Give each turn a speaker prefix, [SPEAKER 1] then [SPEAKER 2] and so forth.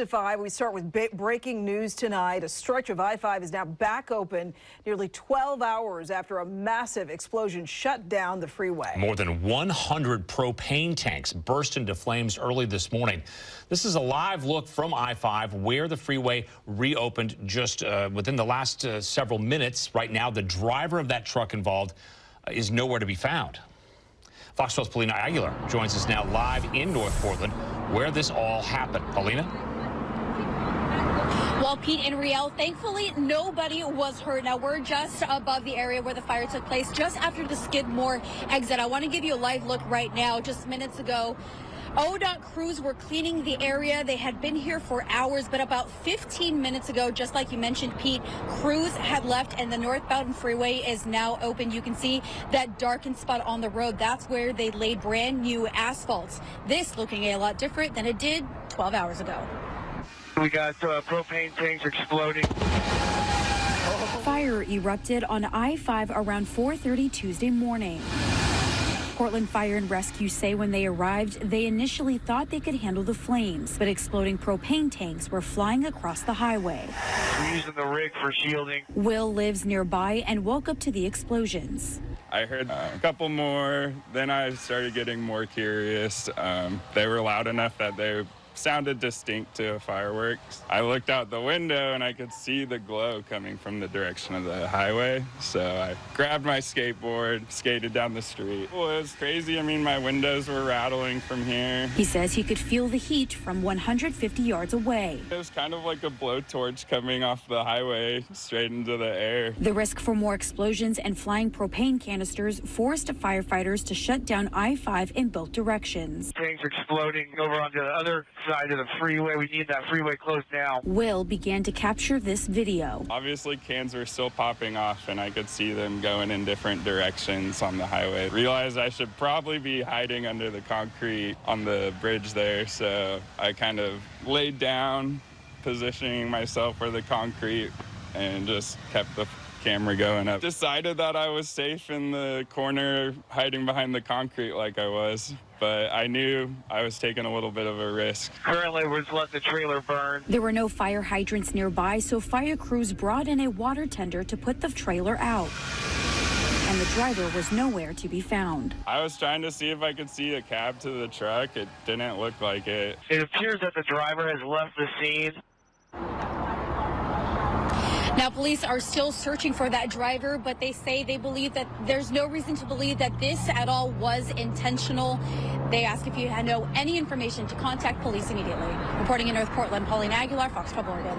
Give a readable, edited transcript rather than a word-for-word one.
[SPEAKER 1] We start with breaking news tonight. A stretch of I-5 is now back open nearly 12 hours after a massive explosion shut down the freeway.
[SPEAKER 2] More than 100 propane tanks burst into flames early this morning. This is a live look from I-5 where the freeway reopened just within the last several minutes. Right now, the driver of that truck involved is nowhere to be found. Fox 12's Paulina Aguilar joins us now live in North Portland where this all happened. Paulina?
[SPEAKER 3] Well, Pete and Riel, thankfully, nobody was hurt. Now, we're just above the area where the fire took place, just after the Skidmore exit. I want to give you a live look right now. Just minutes ago, ODOT crews were cleaning the area. They had been here for hours, but about 15 minutes ago, just like you mentioned, Pete, crews had left and the northbound freeway is now open. You can see that darkened spot on the road. That's where they laid brand new asphalt. This looking a lot different than it did 12 hours ago.
[SPEAKER 4] We got propane tanks exploding.
[SPEAKER 3] Fire erupted on I-5 around 4:30 Tuesday morning. Portland Fire and Rescue say when they arrived, they initially thought they could handle the flames, but exploding propane tanks were flying across the highway.
[SPEAKER 4] We're using the rig for shielding.
[SPEAKER 3] Will lives nearby and woke up to the explosions.
[SPEAKER 5] I heard a couple more, then I started getting more curious. They were loud enough that they sounded distinct to fireworks. I looked out the window and I could see the glow coming from the direction of the highway. So I grabbed my skateboard, skated down the street. Well, it was crazy. I mean, my windows were rattling from here.
[SPEAKER 3] He says he could feel the heat from 150 yards away.
[SPEAKER 5] It was kind of like a blowtorch coming off the highway straight into the air.
[SPEAKER 3] The risk for more explosions and flying propane canisters forced firefighters to shut down I-5 in both directions.
[SPEAKER 4] Things exploding over onto the other side of the freeway. We need that freeway closed now.
[SPEAKER 3] Will began to capture this video.
[SPEAKER 5] Obviously, cans were still popping off, and I could see them going in different directions on the highway. Realized I should probably be hiding under the concrete on the bridge there, so I kind of laid down, positioning myself for the concrete, and just kept the camera going up. Decided that I was safe in the corner, hiding behind the concrete like I was, but I knew I was taking a little bit of a risk.
[SPEAKER 4] Currently, we're just letting the trailer burn.
[SPEAKER 3] There were no fire hydrants nearby, so fire crews brought in a water tender to put the trailer out. And the driver was nowhere to be found.
[SPEAKER 5] I was trying to see if I could see a cab to the truck. It didn't look like it.
[SPEAKER 4] It appears that the driver has left the scene.
[SPEAKER 3] Now, police are still searching for that driver, but they say they believe that there's no reason to believe that this at all was intentional. They ask if you know any information to contact police immediately. Reporting in North Portland, Paulina Aguilar, Fox 12 Oregon.